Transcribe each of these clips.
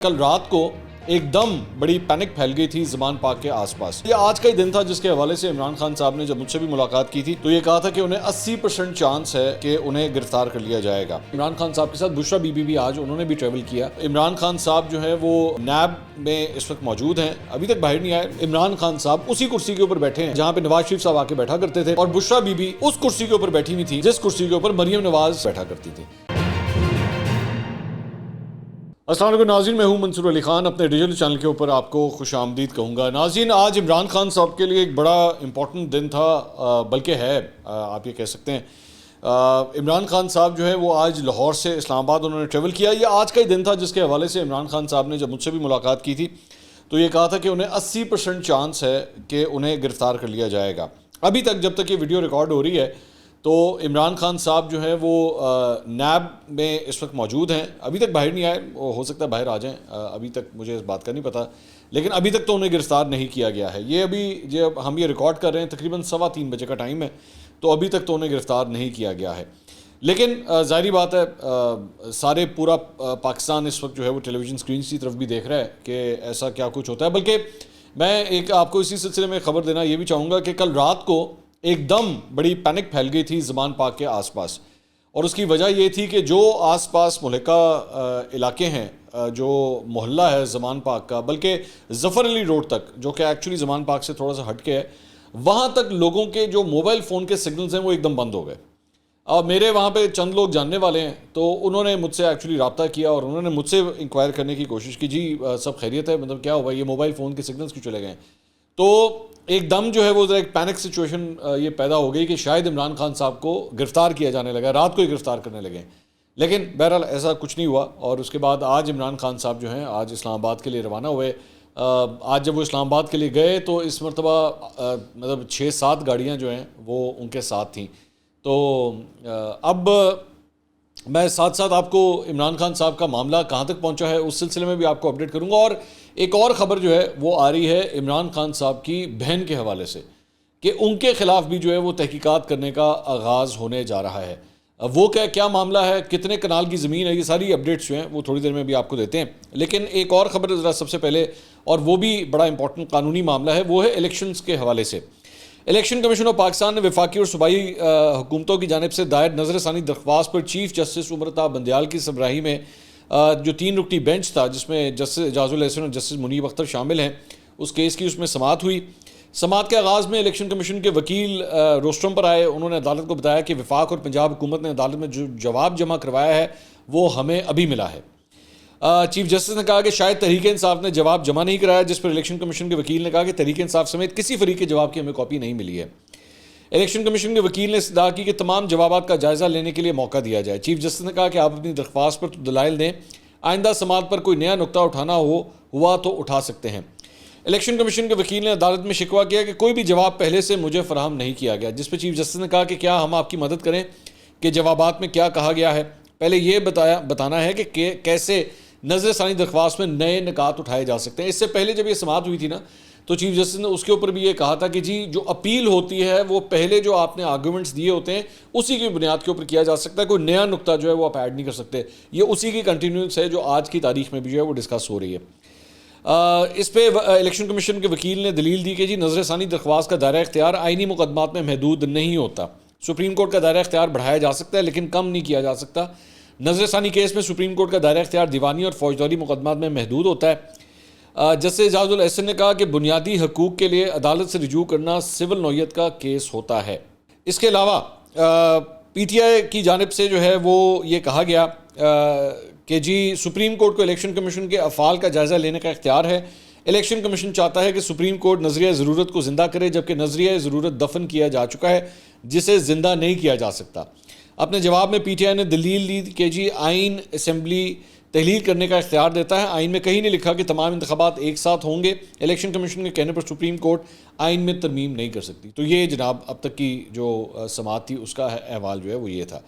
کل رات کو ایک دم بڑی پینک پھیل گئی تھی زمان پاک کے آس پاس۔ یہ آج کا ہی دن تھا جس کے حوالے سے عمران خان صاحب نے جب مجھ سے بھی ملاقات کی تھی تو یہ کہا تھا کہ انہیں 80% چانس ہے کہ انہیں گرفتار کر لیا جائے گا۔ عمران خان صاحب کے ساتھ بشرا بی بی بھی آج انہوں نے بھی ٹریول کیا۔ عمران خان صاحب جو ہے وہ نیب میں اس وقت موجود ہیں، ابھی تک باہر نہیں آئے۔ عمران خان صاحب اسی کرسی کے اوپر بیٹھے ہیں جہاں پہ نواز شریف صاحب آ کے بیٹھا کرتے تھے، اور بشرا بی بی اس کرسی کے اوپر بیٹھی ہوئی تھی جس کرسی کے اوپر مریم نواز بیٹھا کرتی تھی۔ السلام علیکم ناظرین، میں ہوں منصور علی خان، اپنے ڈیجیٹل چینل کے اوپر آپ کو خوش آمدید کہوں گا۔ ناظرین، آج عمران خان صاحب کے لیے ایک بڑا امپورٹنٹ دن تھا، بلکہ ہے آپ یہ کہہ سکتے ہیں۔ عمران خان صاحب جو ہے وہ آج لاہور سے اسلام آباد انہوں نے ٹریول کیا۔ یہ آج کا ہی دن تھا جس کے حوالے سے عمران خان صاحب نے جب مجھ سے بھی ملاقات کی تھی تو یہ کہا تھا کہ انہیں 80% چانس ہے کہ انہیں گرفتار کر لیا جائے گا۔ ابھی تک جب تک یہ ویڈیو ریکارڈ ہو رہی ہے تو عمران خان صاحب جو ہے وہ نیب میں اس وقت موجود ہیں، ابھی تک باہر نہیں آئے، ہو سکتا ہے باہر آ جائیں، ابھی تک مجھے اس بات کا نہیں پتہ، لیکن ابھی تک تو انہیں گرفتار نہیں کیا گیا ہے۔ یہ ابھی جب ہم یہ ریکارڈ کر رہے ہیں تقریباً 3:15 بجے کا ٹائم ہے، تو ابھی تک تو انہیں گرفتار نہیں کیا گیا ہے۔ لیکن ظاہری بات ہے سارے پورا پاکستان اس وقت جو ہے وہ ٹیلی ویژن اسکرینس کی طرف بھی دیکھ رہا ہے کہ ایسا کیا کچھ ہوتا ہے۔ بلکہ میں ایک آپ کو اسی سلسلے میں خبر دینا یہ بھی چاہوں گا کہ کل رات کو ایک دم بڑی پینک پھیل گئی تھی زمان پاک کے آس پاس، اور اس کی وجہ یہ تھی کہ جو آس پاس ملکہ علاقے ہیں، جو محلہ ہے زمان پاک کا، بلکہ ظفر علی روڈ تک، جو کہ ایکچولی زمان پاک سے تھوڑا سا ہٹ کے ہے، وہاں تک لوگوں کے جو موبائل فون کے سگنلز ہیں وہ ایک دم بند ہو گئے۔ اور میرے وہاں پہ چند لوگ جاننے والے ہیں تو انہوں نے مجھ سے ایکچولی رابطہ کیا اور انہوں نے مجھ سے انکوائر کرنے کی کوشش کی، جی سب خیریت ہے، مطلب کیا ہوا، یہ موبائل فون کے سگنلز کیوں چلے گئے؟ تو ایک دم جو ہے وہ ذرا ایک پینک سچویشن یہ پیدا ہو گئی کہ شاید عمران خان صاحب کو گرفتار کیا جانے لگا، رات کو ہی گرفتار کرنے لگے۔ لیکن بہرحال ایسا کچھ نہیں ہوا، اور اس کے بعد آج عمران خان صاحب جو ہیں آج اسلام آباد کے لیے روانہ ہوئے۔ آج جب وہ اسلام آباد کے لیے گئے تو اس مرتبہ مطلب 6-7 گاڑیاں جو ہیں وہ ان کے ساتھ تھیں۔ تو اب میں ساتھ ساتھ آپ کو عمران خان صاحب کا معاملہ کہاں تک پہنچا ہے اس سلسلے میں بھی آپ کو اپڈیٹ کروں گا، اور ایک اور خبر جو ہے وہ آ رہی ہے عمران خان صاحب کی بہن کے حوالے سے کہ ان کے خلاف بھی جو ہے وہ تحقیقات کرنے کا آغاز ہونے جا رہا ہے۔ وہ کیا معاملہ ہے، کتنے کنال کی زمین ہے، یہ ساری اپڈیٹس جو ہیں وہ تھوڑی دیر میں بھی آپ کو دیتے ہیں۔ لیکن ایک اور خبر ذرا سب سے پہلے، اور وہ بھی بڑا امپورٹنٹ قانونی معاملہ ہے، وہ ہے الیکشنز کے حوالے سے۔ الیکشن کمیشن آف پاکستان نے وفاقی اور صوبائی حکومتوں کی جانب سے دائر نظر ثانی درخواست پر چیف جسٹس عمر طاہر بندیال کی سربراہی میں جو 3 رکنی بینچ تھا جس میں جسٹس اعجاز الحسن اور جسٹس منیب اختر شامل ہیں، اس کیس کی اس میں سماعت ہوئی۔ سماعت کے آغاز میں الیکشن کمیشن کے وکیل روسٹرم پر آئے، انہوں نے عدالت کو بتایا کہ وفاق اور پنجاب حکومت نے عدالت میں جو جواب جمع کروایا ہے وہ ہمیں ابھی ملا ہے۔ چیف جسٹس نے کہا کہ شاید تحریک انصاف نے جواب جمع نہیں کرایا، جس پر الیکشن کمیشن کے وکیل نے کہا کہ تحریک انصاف سمیت کسی فریق کے جواب کی ہمیں کاپی نہیں ملی ہے۔ الیکشن کمیشن کے وکیل نے استدعا کی کہ تمام جوابات کا جائزہ لینے کے لیے موقع دیا جائے۔ چیف جسٹس نے کہا کہ آپ اپنی درخواست پر دلائل دیں، آئندہ سماعت پر کوئی نیا نقطہ اٹھانا ہوا تو اٹھا سکتے ہیں۔ الیکشن کمیشن کے وکیل نے عدالت میں شکوہ کیا کہ کوئی بھی جواب پہلے سے مجھے فراہم نہیں کیا گیا، جس پہ چیف جسٹس نے کہا کہ کیا ہم آپ کی مدد کریں کہ جوابات میں کیا کہا گیا ہے؟ پہلے یہ بتانا ہے کہ کیسے نظر ثانی درخواست میں نئے نکات اٹھائے جا سکتے ہیں۔ اس سے پہلے جب یہ سماعت ہوئی تھی نا تو چیف جسٹس نے اس کے اوپر بھی یہ کہا تھا کہ جی جو اپیل ہوتی ہے وہ پہلے جو آپ نے آرگومنٹس دیے ہوتے ہیں اسی کی بنیاد کے اوپر کیا جا سکتا ہے، کوئی نیا نقطہ جو ہے وہ آپ ایڈ نہیں کر سکتے۔ یہ اسی کی کنٹینیوس ہے جو آج کی تاریخ میں بھی جو ہے وہ ڈسکس ہو رہی ہے۔ اس پہ الیکشن کمیشن کے وکیل نے دلیل دی کہ جی نظر ثانی درخواست کا دائرہ اختیار آئینی مقدمات میں محدود نہیں ہوتا، سپریم کورٹ کا دائرہ اختیار بڑھایا جا سکتا ہے لیکن کم نہیں کیا جا سکتا۔ نظر ثانی کیس میں سپریم کورٹ کا دائرہ اختیار دیوانی اور فوجداری مقدمات میں محدود ہوتا ہے۔ جسٹس اعجاز الحسن نے کہا کہ بنیادی حقوق کے لیے عدالت سے رجوع کرنا سول نوعیت کا کیس ہوتا ہے۔ اس کے علاوہ پی ٹی آئی کی جانب سے جو ہے وہ یہ کہا گیا کہ جی سپریم کورٹ کو الیکشن کمیشن کے افعال کا جائزہ لینے کا اختیار ہے۔ الیکشن کمیشن چاہتا ہے کہ سپریم کورٹ نظریہ ضرورت کو زندہ کرے، جبکہ نظریہ ضرورت دفن کیا جا چکا ہے جسے زندہ نہیں کیا جا سکتا۔ اپنے جواب میں پی ٹی آئی نے دلیل دی کہ جی آئین اسمبلی تحلیل کرنے کا اختیار دیتا ہے، آئین میں کہیں نہیں لکھا کہ تمام انتخابات ایک ساتھ ہوں گے، الیکشن کمیشن کے کہنے پر سپریم کورٹ آئین میں ترمیم نہیں کر سکتی۔ تو یہ جناب اب تک کی جو سماعت تھی اس کا احوال جو ہے وہ یہ تھا۔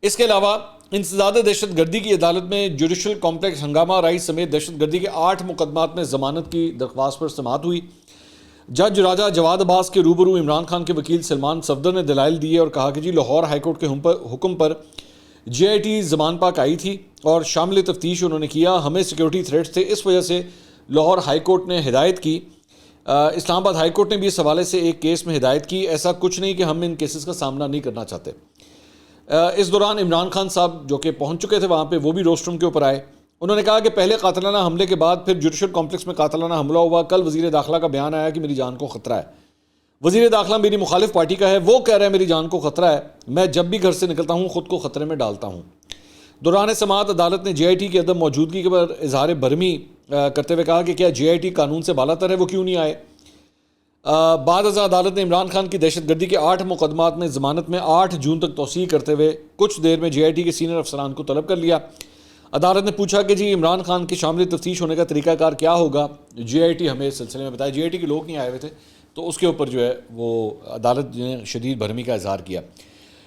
اس کے علاوہ انسداد دہشت گردی کی عدالت میں جوڈیشل کمپلیکس ہنگامہ رائز سمیت دہشت گردی کے 8 مقدمات میں ضمانت کی درخواست پر سماعت ہوئی۔ جج راجہ جواد عباس کے روبرو عمران خان کے وکیل سلمان صفدر نے دلائل دیے اور کہا کہ جی لاہور ہائی کورٹ کے حکم پر JIT زمان پاک آئی تھی اور شامل تفتیش انہوں نے کیا. ہمیں سیکیورٹی تھریٹس تھے, اس وجہ سے لاہور ہائی کورٹ نے ہدایت کی. اسلام آباد ہائی کورٹ نے بھی اس حوالے سے ایک کیس میں ہدایت کی, ایسا کچھ نہیں کہ ہم ان کیسز کا سامنا نہیں کرنا چاہتے. اس دوران عمران خان صاحب جو کہ پہنچ چکے تھے وہاں پہ, وہ بھی روسٹروم کے اوپر آئے. انہوں نے کہا کہ پہلے قاتلانہ حملے کے بعد پھر جوڈیشل کمپلیکس میں قاتلانہ حملہ ہوا. کل وزیر داخلہ کا بیان آیا کہ میری جان کو خطرہ ہے. وزیر داخلہ میری مخالف پارٹی کا ہے, وہ کہہ رہا ہے میری جان کو خطرہ ہے. میں جب بھی گھر سے نکلتا ہوں خود کو خطرے میں ڈالتا ہوں. دوران سماعت عدالت نے JIT کی عدم موجودگی کے پر اظہار برہمی کرتے ہوئے کہا کہ کیا JIT قانون سے بالاتر ہے, وہ کیوں نہیں آئے. بعد ازاں عدالت نے عمران خان کی دہشت گردی کے 8 مقدمات میں ضمانت میں 8 جون تک توسیع کرتے ہوئے کچھ دیر میں JIT کے سینئر افسران کو طلب کر لیا. عدالت نے پوچھا کہ جی عمران خان کی شامل تفتیش ہونے کا طریقہ کار کیا ہوگا. JIT ہمیں اس سلسلے میں بتایا, JIT کے لوگ نہیں آئے ہوئے تھے, تو اس کے اوپر جو ہے وہ عدالت نے شدید برہمی کا اظہار کیا.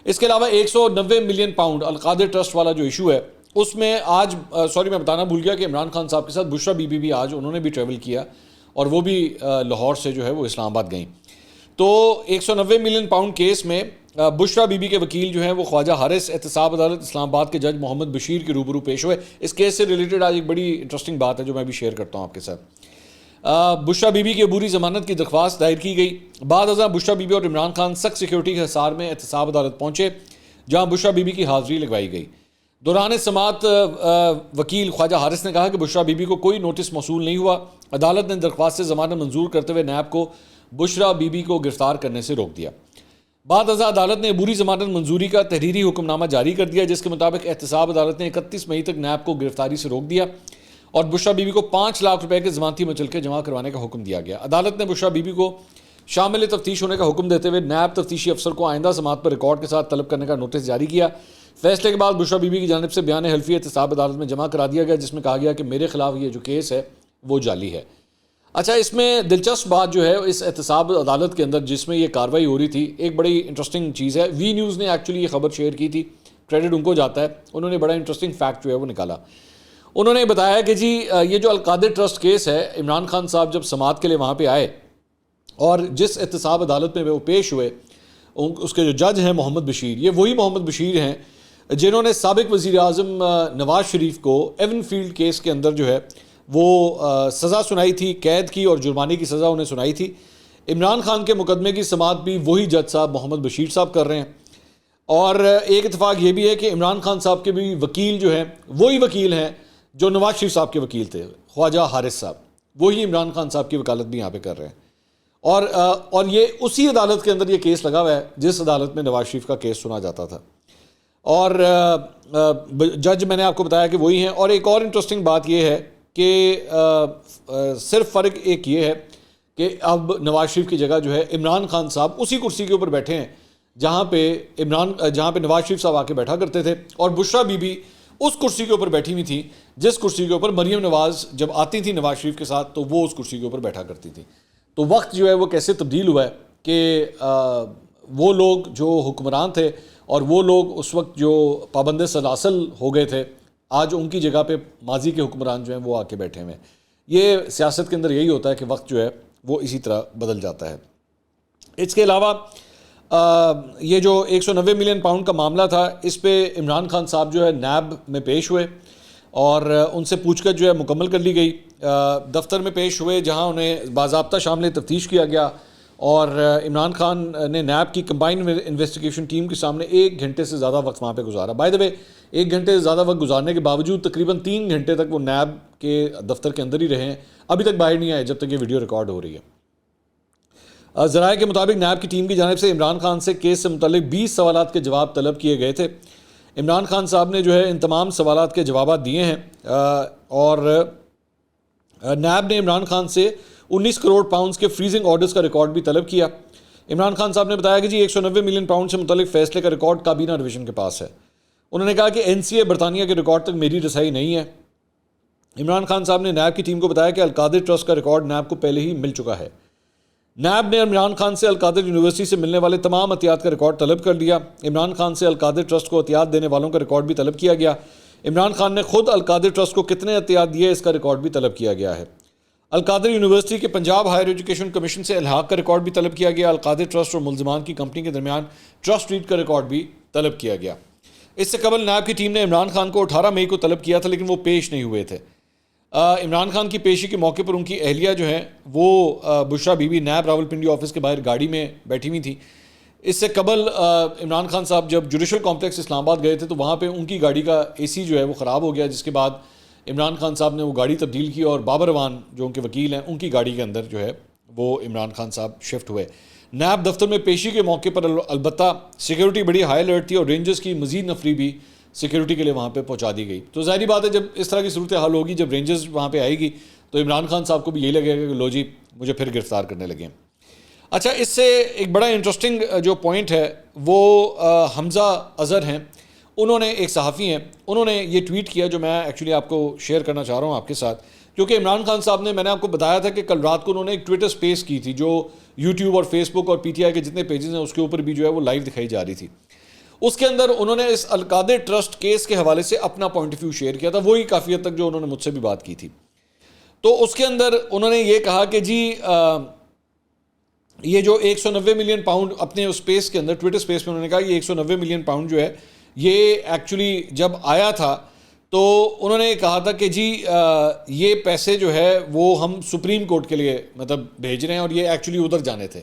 اس کے علاوہ 190 ملین پاؤنڈ القادر ٹرسٹ والا جو ایشو ہے, اس میں آج میں بتانا بھول گیا کہ عمران خان صاحب کے ساتھ بشرا بی بی بھی آج انہوں نے بھی ٹریول کیا اور وہ بھی لاہور سے جو ہے وہ اسلام آباد گئیں. تو 190 ملین پاؤنڈ کیس میں بشرا بی بی کے وکیل جو ہیں وہ خواجہ حارث احتساب عدالت اسلام آباد کے جج محمد بشیر کے روبرو پیش ہوئے. اس کیس سے ریلیٹڈ آج ایک بڑی انٹرسٹنگ بات ہے جو میں بھی شیئر کرتا ہوں آپ کے ساتھ. بشرا بی بی کی عبوری ضمانت کی درخواست دائر کی گئی. بعد ازاں بشرا بی بی اور عمران خان سخت سیکیورٹی کے حصار میں احتساب عدالت پہنچے, جہاں بشرا بی بی کی حاضری لگوائی گئی. دوران سماعت وکیل خواجہ حارث نے کہا کہ بشرا بی بی کو کوئی نوٹس موصول نہیں ہوا. عدالت نے درخواست سے ضمانت منظور کرتے ہوئے نیب کو بشرا بی بی کو گرفتار کرنے سے روک دیا. بعد ازاں عدالت نے عبوری ضمانت منظوری کا تحریری حکم نامہ جاری کر دیا, جس کے مطابق احتساب عدالت نے 31 مئی تک نیب کو گرفتاری سے روک دیا اور بشرا بی بی کو 5 لاکھ روپے کے ضمانتی مچلکے جمع کروانے کا حکم دیا گیا. عدالت نے بشرا بی بی کو شامل تفتیش ہونے کا حکم دیتے ہوئے نیب تفتیشی افسر کو آئندہ سماعت پر ریکارڈ کے ساتھ طلب کرنے کا نوٹس جاری کیا. فیصلے کے بعد بشرا بی بی کی جانب سے بیان حلفی احتساب عدالت میں جمع کرا دیا گیا, جس میں کہا گیا کہ میرے خلاف یہ جو کیس ہے وہ جعلی ہے. اچھا, اس میں دلچسپ بات جو ہے اس احتساب عدالت کے اندر جس میں یہ کارروائی ہو رہی تھی, ایک بڑی انٹرسٹنگ چیز ہے. وی نیوز نے ایکچولی یہ خبر شیئر کی تھی, کریڈٹ ان کو جاتا ہے. انہوں نے بڑا انٹرسٹنگ فیکٹ جو ہے وہ نکالا. انہوں نے بتایا کہ جی یہ جو القادر ٹرسٹ کیس ہے, عمران خان صاحب جب سماعت کے لیے وہاں پہ آئے اور جس احتساب عدالت میں وہ پیش ہوئے, اس کے جو جج ہیں محمد بشیر, یہ وہی محمد بشیر ہیں جنہوں نے سابق وزیر اعظم نواز شریف کو ایون فیلڈ کیس کے اندر جو ہے وہ سزا سنائی تھی, قید کی اور جرمانے کی سزا انہیں سنائی تھی. عمران خان کے مقدمے کی سماعت بھی وہی جج صاحب محمد بشیر صاحب کر رہے ہیں. اور ایک اتفاق یہ بھی ہے کہ عمران خان صاحب کے بھی وکیل جو ہیں وہی وکیل ہیں جو نواز شریف صاحب کے وکیل تھے, خواجہ حارث صاحب, وہی عمران خان صاحب کی وکالت بھی یہاں پہ کر رہے ہیں. اور یہ اسی عدالت کے اندر یہ کیس لگا ہوا ہے جس عدالت میں نواز شریف کا کیس سنا جاتا تھا. اور جج میں نے آپ کو بتایا کہ وہی ہیں. اور ایک اور انٹرسٹنگ بات یہ ہے کہ صرف فرق ایک یہ ہے کہ اب نواز شریف کی جگہ جو ہے عمران خان صاحب اسی کرسی کے اوپر بیٹھے ہیں جہاں پہ نواز شریف صاحب آ کے بیٹھا کرتے تھے, اور بشرا بی بی اس کرسی کے اوپر بیٹھی ہوئی تھی جس کرسی کے اوپر مریم نواز جب آتی تھی نواز شریف کے ساتھ تو وہ اس کرسی کے اوپر بیٹھا کرتی تھی. تو وقت جو ہے وہ کیسے تبدیل ہوا ہے کہ وہ لوگ جو حکمران تھے اور وہ لوگ اس وقت جو پابند سلاسل ہو گئے تھے, آج ان کی جگہ پہ ماضی کے حکمران جو ہیں وہ آ کے بیٹھے ہوئے ہیں. یہ سیاست کے اندر یہی ہوتا ہے کہ وقت جو ہے وہ اسی طرح بدل جاتا ہے. اس کے علاوہ یہ جو 190 ملین پاؤنڈ کا معاملہ تھا, اس پہ عمران خان صاحب جو ہے نیب میں پیش ہوئے اور ان سے پوچھ گچھ جو ہے مکمل کر لی گئی. دفتر میں پیش ہوئے جہاں انہیں باضابطہ شامل تفتیش کیا گیا, اور عمران خان نے نیب کی کمبائنڈ انویسٹیگیشن ٹیم کے سامنے 1 گھنٹے سے زیادہ وقت وہاں پہ گزارا. بائی دا وے 1 گھنٹے سے زیادہ وقت گزارنے کے باوجود تقریباً 3 گھنٹے تک وہ نیب کے دفتر کے اندر ہی رہے ہیں, ابھی تک باہر نہیں آئے جب تک یہ ویڈیو ریکارڈ ہو رہی ہے. ذرائع کے مطابق نیب کی ٹیم کی جانب سے عمران خان سے کیس سے متعلق 20 سوالات کے جواب طلب کیے گئے تھے. عمران خان صاحب نے جو ہے ان تمام سوالات کے جوابات دیے ہیں, اور نیب نے عمران خان سے 19 کروڑ پاؤنڈز کے فریزنگ آرڈرز کا ریکارڈ بھی طلب کیا. عمران خان صاحب نے بتایا کہ جی 190 ملین پاؤنڈ سے متعلق فیصلے کا ریکارڈ کابینہ ڈویژن کے پاس ہے. انہوں نے کہا کہ NCA برطانیہ کے ریکارڈ تک میری رسائی نہیں ہے. عمران خان صاحب نے نیب کی ٹیم کو بتایا کہ القادر ٹرسٹ کا ریکارڈ نیب کو پہلے ہی مل چکا ہے. نیب نے عمران خان سے القادر یونیورسٹی سے ملنے والے تمام عطیات کا ریکارڈ طلب کر لیا. عمران خان سے القادر ٹرسٹ کو عطیات دینے والوں کا ریکارڈ بھی طلب کیا گیا. عمران خان نے خود القادر ٹرسٹ کو کتنے عطیات دیے اس کا ریکارڈ بھی طلب کیا گیا ہے. القادر یونیورسٹی کے پنجاب ہائر ایجوکیشن کمیشن سے الحاق کا ریکارڈ بھی طلب کیا گیا. القادر ٹرسٹ اور ملزمان کی کمپنی کے درمیان ٹرسٹ ڈیڈ کا ریکارڈ بھی طلب کیا گیا. اس سے قبل نیب کی ٹیم نے عمران خان کو 18 مئی کو طلب کیا تھا لیکن وہ پیش نہیں ہوئے تھے. عمران خان کی پیشی کے موقع پر ان کی اہلیہ جو ہیں وہ Bushra Bibi NAB Rawalpindi office کے باہر گاڑی میں بیٹھی ہوئی تھی. اس سے قبل عمران خان صاحب جب جوڈیشل کمپلیکس اسلام آباد گئے تھے تو وہاں پہ ان کی گاڑی کا اے سی جو ہے وہ خراب ہو گیا, جس کے بعد عمران خان صاحب نے وہ گاڑی تبدیل کی اور بابر روان جو ان کے وکیل ہیں ان کی گاڑی کے اندر جو ہے وہ عمران خان صاحب شفٹ ہوئے. نیب دفتر میں پیشی کے موقع پر البتہ سیکیورٹی بڑی ہائی الرٹ تھی اور رینجرز کی مزید نفری بھی سیکیورٹی کے لیے وہاں پہ پہنچا دی گئی. تو ظاہری بات ہے جب اس طرح کی صورتحال ہوگی, جب رینجرز وہاں پہ آئے گی تو عمران خان صاحب کو بھی یہی لگے گا کہ لو جی مجھے پھر گرفتار کرنے لگے. اچھا, اس سے ایک بڑا انٹرسٹنگ جو پوائنٹ ہے وہ حمزہ اظہر ہیں, انہوں نے ایک صحافی ہیں, انہوں نے یہ ٹویٹ کیا جو میں ایکچولی آپ کو شیئر کرنا چاہ رہا ہوں آپ کے ساتھ, کیونکہ عمران خان صاحب نے, میں نے آپ کو بتایا تھا کہ کل رات کو انہوں نے ایک ٹویٹر سپیس کی تھی جو یوٹیوب اور فیس بک اور پی ٹی آئی کے جتنے پیجز ہیں اس کے اوپر بھی جو ہے وہ لائیو دکھائی جا رہی تھی. اس کے اندر انہوں نے اس القادر ٹرسٹ کیس کے حوالے سے اپنا پوائنٹ آف ویو شیئر کیا تھا, وہی کافی حد تک جو انہوں نے مجھ سے بھی بات کی تھی. تو اس کے اندر انہوں نے یہ کہا کہ جی یہ جو 190 ملین پاؤنڈ اپنے اس سپیس کے اندر ٹویٹر سپیس میں انہوں نے کہا یہ 190 ملین پاؤنڈ جو ہے یہ ایکچولی جب آیا تھا تو انہوں نے کہا تھا کہ جی یہ پیسے جو ہے وہ ہم سپریم کورٹ کے لیے مطلب بھیج رہے ہیں اور یہ ایکچولی ادھر جانے تھے.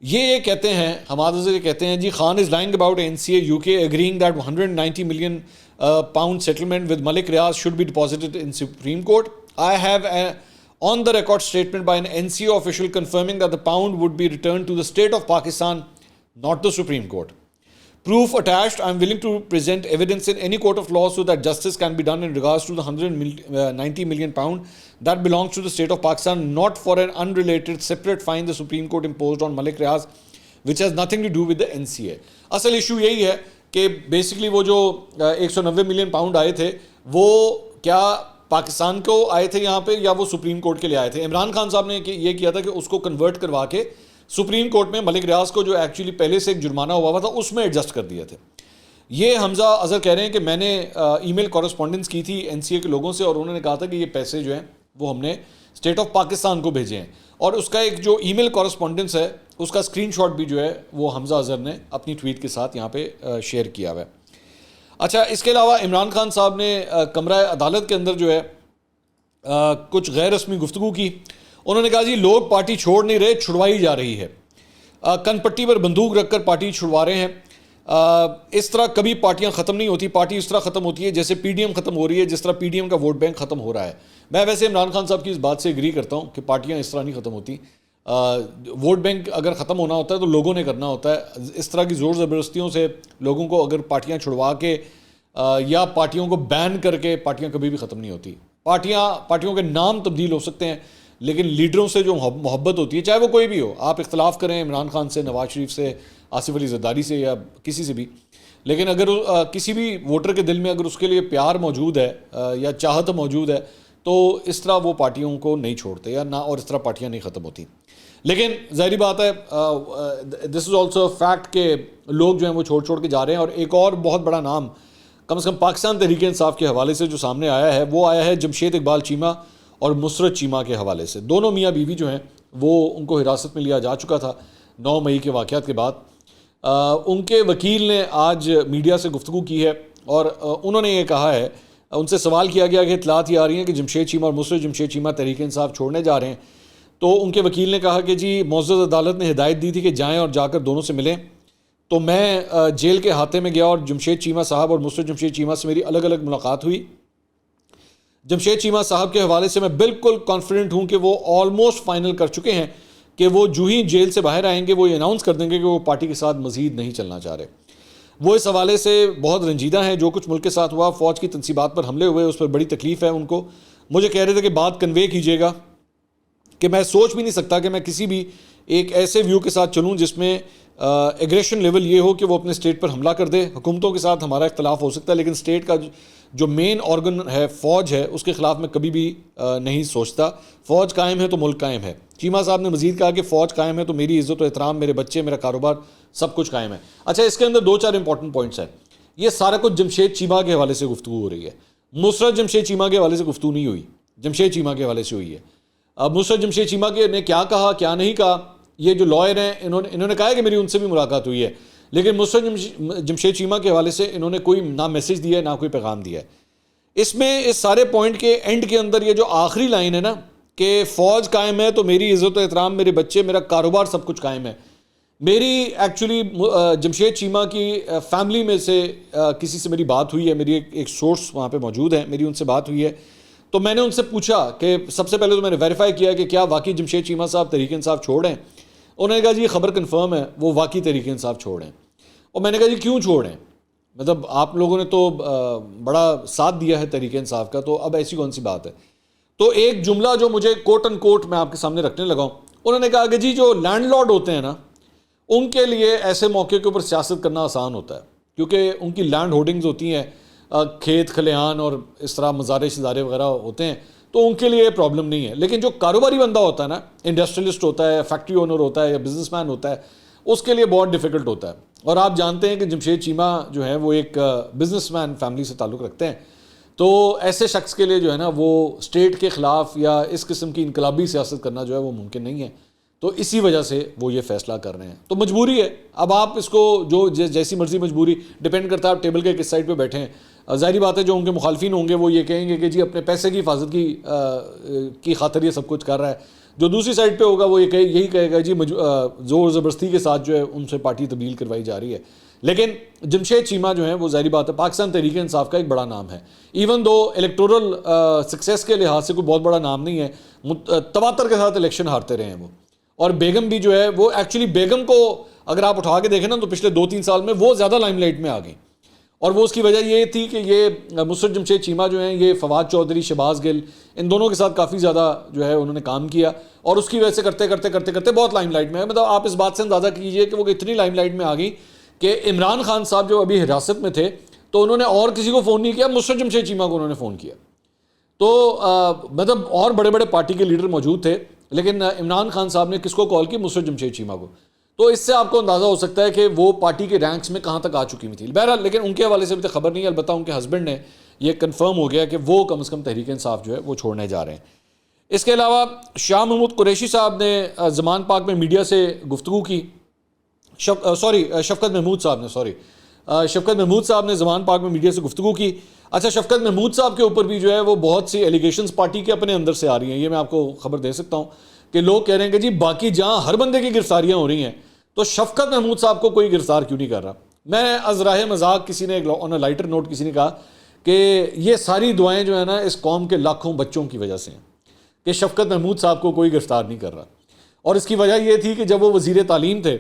یہ کہتے ہیں حماد اظہر کہتے ہیں جی Khan is lying about NCA UK agreeing that 190 million pound settlement with Malik Riaz should be deposited in Supreme Court. I have a on the record statement by an NCA official confirming that the pound would be returned to the state of Pakistan, not the Supreme Court. Proof attached, I am willing to present evidence in any court of law so that justice can be done in regards to the 190 million pound that belongs to the state of Pakistan, not for an unrelated separate fine the Supreme Court imposed on Malik Riaz, which has nothing to do with the NCA. اصل issue یہی ہے کہ basically وہ جو 190 million pound آئے تھے وہ کیا پاکستان کو آئے تھے یہاں پہ یا وہ سپریم کورٹ کے لیے آئے تھے. عمران خان صاحب نے یہ کیا تھا کہ اس کو کنورٹ کروا کے سپریم کورٹ میں ملک ریاض کو جو ایکچولی پہلے سے ایک جرمانہ ہوا تھا اس میں ایڈجسٹ کر دیا تھے. یہ حمزہ اظہر کہہ رہے ہیں کہ میں نے ای میل کورسپونڈنس کی تھی NCA کے لوگوں سے اور انہوں نے کہا تھا کہ یہ پیسے جو ہیں وہ ہم نے اسٹیٹ آف پاکستان کو بھیجے ہیں, اور اس کا ایک جو ای میل کورسپونڈنس ہے اس کا اسکرین شاٹ بھی جو ہے وہ حمزہ اظہر نے اپنی ٹویٹ کے ساتھ یہاں پہ شیئر کیا ہوا ہے. اچھا, اس کے علاوہ عمران خان صاحب نے کمرہ عدالت کے اندر جو ہے کچھ غیر رسمی گفتگو کی. انہوں نے کہا جی لوگ پارٹی چھوڑ نہیں رہے, چھڑوائی جا رہی ہے, کن پٹی پر بندوق رکھ کر پارٹی چھڑوا رہے ہیں. اس طرح کبھی پارٹیاں ختم نہیں ہوتی, پارٹی اس طرح ختم ہوتی ہے جیسے PDM ختم ہو رہی ہے, جس طرح PDM کا ووٹ بینک ختم ہو رہا ہے. میں ویسے عمران خان صاحب کی اس بات سے ایگری کرتا ہوں کہ پارٹیاں اس طرح نہیں ختم ہوتی. ووٹ بینک اگر ختم ہونا ہوتا ہے تو لوگوں نے کرنا ہوتا ہے. اس طرح کی زور زبردستیوں سے لوگوں کو اگر پارٹیاں چھڑوا کے یا پارٹیوں کو بین کر کے پارٹیاں کبھی بھی ختم نہیں ہوتی. پارٹیوں کے نام تبدیل ہو سکتے ہیں لیکن لیڈروں سے جو محبت ہوتی ہے چاہے وہ کوئی بھی ہو, آپ اختلاف کریں عمران خان سے, نواز شریف سے, آصف علی زرداری سے یا کسی سے بھی, لیکن اگر کسی بھی ووٹر کے دل میں اگر اس کے لیے پیار موجود ہے یا چاہت موجود ہے تو اس طرح وہ پارٹیوں کو نہیں چھوڑتے یا نہ, اور اس طرح پارٹیاں نہیں ختم ہوتی. لیکن ظاہری بات ہے دس از آلسو فیکٹ کہ لوگ جو ہیں وہ چھوڑ کے جا رہے ہیں. اور ایک اور بہت بڑا نام کم از کم پاکستان تحریک انصاف کے حوالے سے جو سامنے آیا ہے وہ آیا ہے جمشید اقبال چیمہ اور مسرت چیمہ کے حوالے سے. دونوں میاں بیوی جو ہیں وہ ان کو حراست میں لیا جا چکا تھا 9 مئی کے واقعات کے بعد. ان کے وکیل نے آج میڈیا سے گفتگو کی ہے اور انہوں نے یہ کہا ہے, ان سے سوال کیا گیا کہ اطلاعات یہ آ رہی ہیں کہ جمشید چیمہ اور مسرت جمشید چیمہ تحریک انصاف چھوڑنے جا رہے ہیں. تو ان کے وکیل نے کہا کہ جی معزز عدالت نے ہدایت دی تھی کہ جائیں اور جا کر دونوں سے ملیں. تو میں جیل کے احاطے میں گیا اور جمشید چیمہ صاحب اور مسرت جمشید چیمہ سے میری الگ الگ ملاقات ہوئی. جمشید چیمہ صاحب کے حوالے سے میں بالکل کانفیڈنٹ ہوں کہ وہ آلموسٹ فائنل کر چکے ہیں کہ وہ جو ہی جیل سے باہر آئیں گے وہ یہ اناؤنس کر دیں گے کہ وہ پارٹی کے ساتھ مزید نہیں چلنا چاہ رہے. وہ اس حوالے سے بہت رنجیدہ ہیں. جو کچھ ملک کے ساتھ ہوا, فوج کی تنصیبات پر حملے ہوئے, اس پر بڑی تکلیف ہے ان کو. مجھے کہہ رہے تھے کہ بات کنوے کیجیے گا کہ میں سوچ بھی نہیں سکتا کہ میں کسی بھی ایک ایسے ویو کے ساتھ چلوں جس میں ایگریشن لیول یہ ہو کہ وہ اپنے اسٹیٹ پر حملہ کر دے. حکومتوں کے ساتھ ہمارا اختلاف ہو سکتا ہے لیکن اسٹیٹ کا جو مین آرگن ہے فوج ہے اس کے خلاف میں کبھی بھی نہیں سوچتا. فوج قائم ہے تو ملک قائم ہے. چیمہ صاحب نے مزید کہا کہ فوج قائم ہے تو میری عزت و احترام, میرے بچے, میرا کاروبار سب کچھ قائم ہے. اچھا, اس کے اندر 2-4 امپورٹنٹ پوائنٹس ہیں. یہ سارا کچھ جمشید چیمہ کے حوالے سے گفتگو ہو رہی ہے. مسرت جمشید چیمہ کے حوالے سے گفتگو نہیں ہوئی, جمشید چیمہ کے حوالے سے ہوئی ہے. اب مسرت جمشید چیمہ کے نے کیا کہا کیا نہیں کہا, یہ جو لائر ہیں انہوں نے کہا ہے کہ میری ان سے بھی ملاقات ہوئی ہے. لیکن مسرت جمشید چیمہ کے حوالے سے انہوں نے کوئی نہ میسج دیا ہے نہ کوئی پیغام دیا ہے. اس میں اس سارے پوائنٹ کے اینڈ کے اندر یہ جو آخری لائن ہے نا کہ فوج قائم ہے تو میری عزت و احترام، میرے بچے، میرا کاروبار، سب کچھ قائم ہے. میری ایکچولی جمشید چیمہ کی فیملی میں سے کسی سے میری بات ہوئی ہے، میری ایک سورس وہاں پہ موجود ہے، میری ان سے بات ہوئی ہے. تو میں نے ان سے پوچھا کہ سب سے پہلے تو میں نے ویریفائی کیا کہ کیا واقعی جمشید چیمہ صاحب تحریک انصاف چھوڑ ہیں. انہوں نے کہا جی یہ خبر کنفرم ہے، وہ واقعی تحریک انصاف چھوڑ ہیں. اور میں نے کہا جی کیوں چھوڑ ہیں؟ مطلب آپ لوگوں نے تو بڑا ساتھ دیا ہے تحریک انصاف کا، تو اب ایسی کون سی بات ہے؟ تو ایک جملہ جو مجھے کوٹ ان کوٹ میں آپ کے سامنے رکھنے لگا ہوں، انہوں نے کہا کہ جی جو لینڈ لارڈ ہوتے ہیں نا، ان کے لیے ایسے موقع کے اوپر سیاست کرنا آسان ہوتا ہے، کیونکہ ان کی لینڈ ہولڈنگز ہوتی ہیں، کھیت کھلیان اور اس طرح مزارے شزارے وغیرہ ہوتے ہیں، تو ان کے لیے پرابلم نہیں ہے. لیکن جو کاروباری بندہ ہوتا ہے نا، انڈسٹریلسٹ ہوتا ہے، فیکٹری اونر ہوتا ہے یا بزنس مین ہوتا ہے، اس کے لیے بہت ڈیفیکلٹ ہوتا ہے. اور آپ جانتے ہیں کہ جمشید چیمہ جو ہے وہ ایک بزنس مین فیملی سے تعلق رکھتے ہیں، تو ایسے شخص کے لیے جو ہے نا وہ اسٹیٹ کے خلاف یا اس قسم کی انقلابی سیاست کرنا جو ہے وہ ممکن نہیں ہے. تو اسی وجہ سے وہ یہ فیصلہ کر رہے ہیں. تو مجبوری ہے. اب آپ اس کو جو جیسی مرضی، مجبوری ڈیپینڈ کرتا ہے آپ ٹیبل کے کس سائڈ پہ بیٹھے ہیں. ظاہری بات ہے جو ان کے مخالفین ہوں گے وہ یہ کہیں گے کہ جی اپنے پیسے کی حفاظت کی خاطر یہ سب کچھ کر رہا ہے. جو دوسری سائڈ پہ ہوگا وہ یہی کہے گا جی زور زبردستی کے ساتھ جو ہے ان سے پارٹی تبدیل کروائی جا رہی ہے. لیکن جمشید چیمہ جو ہیں وہ ظاہری بات ہے پاکستان تحریک انصاف کا ایک بڑا نام ہے. ایون دو الیکٹورل سکسیس کے لحاظ سے کوئی بہت بڑا نام نہیں ہے، تواتر کے ساتھ الیکشن ہارتے رہے ہیں وہ. اور بیگم بھی جو ہے وہ ایکچولی بیگم کو اگر آپ اٹھا کے دیکھیں نا تو پچھلے 2-3 سال میں وہ زیادہ لائم لائٹ میں آ گئی. اور وہ اس کی وجہ یہ تھی کہ یہ مسرت جمشید چیمہ جو ہیں یہ فواد چودھری، شہباز گل، ان دونوں کے ساتھ کافی زیادہ جو ہے انہوں نے کام کیا، اور اس کی وجہ سے کرتے کرتے بہت لائم لائٹ میں ہے. مطلب آپ اس بات سے اندازہ کیجئے کہ وہ اتنی لائم لائٹ میں آ گئی کہ عمران خان صاحب جو ابھی حراست میں تھے تو انہوں نے اور کسی کو فون نہیں کیا، مسرت جمشید چیمہ کو انہوں نے فون کیا. تو مطلب اور بڑے بڑے پارٹی کے لیڈر موجود تھے، لیکن عمران خان صاحب نے کس کو کال کی؟ مسرت جمشید چیمہ کو. تو اس سے آپ کو اندازہ ہو سکتا ہے کہ وہ پارٹی کے رینکس میں کہاں تک آ چکی ہوئی تھی. بہرحال لیکن ان کے حوالے سے ابھی تک خبر نہیں ہے، البتہ ان کے ہسبینڈ نے یہ کنفرم ہو گیا کہ وہ کم از کم تحریک انصاف جو ہے وہ چھوڑنے جا رہے ہیں. اس کے علاوہ شاہ محمود قریشی صاحب نے زمان پاک میں میڈیا سے گفتگو کی. شفقت محمود صاحب نے زمان پاک میں میڈیا سے گفتگو کی. اچھا، شفقت محمود صاحب کے اوپر بھی جو ہے وہ بہت سی ایلیگیشنز پارٹی کے اپنے اندر سے آ رہی ہیں. یہ میں آپ کو خبر دے سکتا ہوں کہ لوگ کہہ رہے ہیں کہ جی باقی جہاں ہر بندے کی گرفتاریاں ہو رہی ہیں تو شفقت محمود صاحب کو کوئی گرفتار کیوں نہیں کر رہا. میں از راہ مذاق کسی نے آن اے لائٹر نوٹ کسی نے کہا کہ یہ ساری دعائیں جو ہیں نا اس قوم کے لاکھوں بچوں کی وجہ سے ہیں کہ شفقت محمود صاحب کو کوئی گرفتار نہیں کر رہا. اور اس کی وجہ یہ تھی کہ جب وہ وزیر تعلیم تھے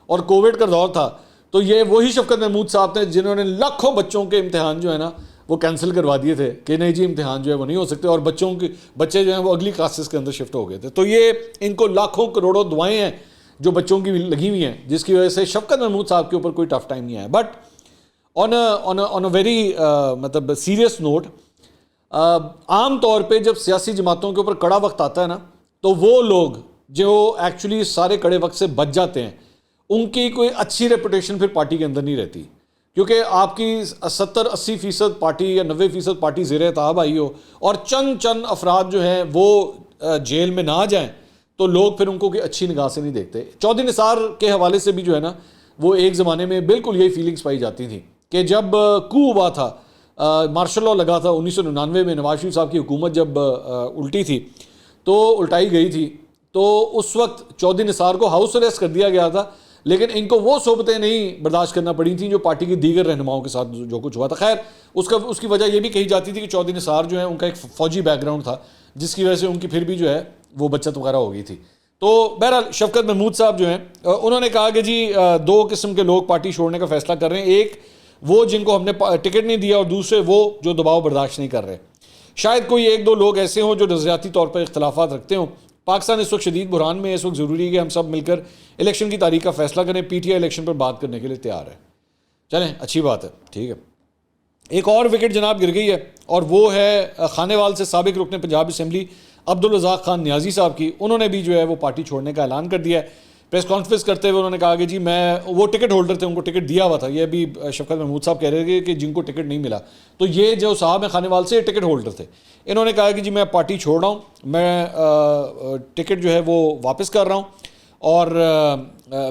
اور کووڈ کا دور تھا تو یہ وہی شفقت محمود صاحب تھے جنہوں نے لاکھوں بچوں کے امتحان جو ہے نا وہ کینسل کروا دیے تھے کہ نہیں جی امتحان جو ہے وہ نہیں ہو سکتے، اور بچے جو ہیں وہ اگلی کلاسز کے اندر شفٹ ہو گئے تھے. تو یہ ان کو لاکھوں کروڑوں دعائیں ہیں جو بچوں کی لگی ہوئی ہیں، جس کی وجہ سے شفقت محمود صاحب کے اوپر کوئی ٹف ٹائم نہیں آیا. بٹ آن اے ویری مطلب سیریس نوٹ، عام طور پہ جب سیاسی جماعتوں کے اوپر کڑا وقت آتا ہے نا تو وہ لوگ جو ایکچولی سارے کڑے وقت سے بچ جاتے ہیں ان کی کوئی اچھی ریپوٹیشن پھر پارٹی کے اندر نہیں رہتی. کیونکہ آپ کی 70-80% پارٹی یا 90% پارٹی زیر اعتاب آئی ہو اور چند افراد جو ہیں وہ جیل میں نہ آ جائیں تو لوگ پھر ان کو کوئی اچھی نگاہ سے نہیں دیکھتے. چودھری نثار کے حوالے سے بھی جو ہے نا وہ ایک زمانے میں بالکل یہی فیلنگز پائی جاتی تھیں کہ جب کو ہوا تھا، مارشل لاء لگا تھا 1999 میں، نواز شریف صاحب کی حکومت جب الٹی تھی تو الٹائی گئی تھی، تو اس وقت چودھری نثار کو ہاؤس اریسٹ کر دیا گیا تھا، لیکن ان کو وہ صحبتیں نہیں برداشت کرنا پڑی تھیں جو پارٹی کی دیگر رہنماؤں کے ساتھ جو کچھ ہوا تھا. خیر اس کی وجہ یہ بھی کہی جاتی تھی کہ چودھری نثار جو ہے ان کا ایک فوجی بیک گراؤنڈ تھا جس کی وجہ سے ان کی پھر بھی جو ہے وہ بچت وغیرہ ہو گئی تھی. تو بہرحال شفقت محمود صاحب جو ہیں انہوں نے کہا کہ جی 2 قسم کے لوگ پارٹی چھوڑنے کا فیصلہ کر رہے ہیں، ایک وہ جن کو ہم نے ٹکٹ نہیں دیا اور دوسرے وہ جو دباؤ برداشت نہیں کر رہے. شاید کوئی 1-2 لوگ ایسے ہوں جو نظریاتی طور پر اختلافات رکھتے ہوں. پاکستان اس وقت شدید بحران میں ہے، اس وقت ضروری ہے کہ ہم سب مل کر الیکشن کی تاریخ کا فیصلہ کریں. پی ٹی آئی الیکشن پر بات کرنے کے لیے تیار ہے. چلیں اچھی بات ہے، ٹھیک ہے. ایک اور وکٹ جناب گر گئی ہے اور وہ ہے خانیوال سے سابق رکن پنجاب اسمبلی عبدالرزاق خان نیازی صاحب کی. انہوں نے بھی جو ہے وہ پارٹی چھوڑنے کا اعلان کر دیا ہے. پریس کانفرنس کرتے ہوئے انہوں نے کہا کہ جی وہ ٹکٹ ہولڈر تھے، ان کو ٹکٹ دیا ہوا تھا. یہ ابھی شفقت محمود صاحب کہہ رہے تھے کہ جن کو ٹکٹ نہیں ملا، تو یہ جو صاحب ہیں خانیوال سے ٹکٹ ہولڈر تھے. انہوں نے کہا کہ جی میں پارٹی چھوڑ رہا ہوں، میں ٹکٹ جو ہے وہ واپس کر رہا ہوں. اور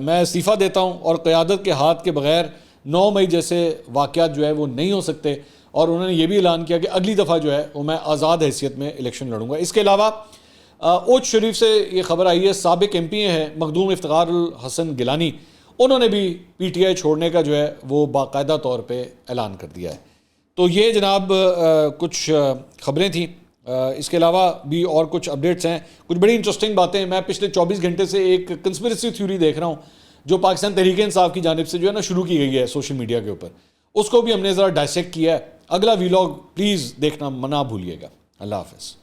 میں استعفیٰ دیتا ہوں اور قیادت کے ہاتھ کے بغیر 9 مئی جیسے واقعات جو ہے وہ نہیں ہو سکتے. اور انہوں نے یہ بھی اعلان کیا کہ اگلی دفعہ جو ہے وہ میں آزاد حیثیت میں الیکشن لڑوں گا. اس کے علاوہ اوچھ شریف سے یہ خبر آئی ہے, سابق ایم پی ہیں مخدوم افتخار الحسن گیلانی, انہوں نے بھی پی ٹی آئی چھوڑنے کا جو ہے وہ باقاعدہ طور پہ اعلان کر دیا ہے. تو یہ جناب کچھ خبریں تھیں. اس کے علاوہ بھی اور کچھ اپڈیٹس ہیں, کچھ بڑی انٹرسٹنگ باتیں ہیں. میں پچھلے 24 گھنٹے سے ایک کنسپریسی تھیوری دیکھ رہا ہوں جو پاکستان تحریک انصاف کی جانب سے جو ہے نا شروع کی گئی ہے سوشل میڈیا کے اوپر, اس کو بھی ہم نے ذرا ڈائسیکٹ کیا ہے. اگلا ویلاگ پلیز دیکھنا نہ بھولیے گا. اللہ حافظ.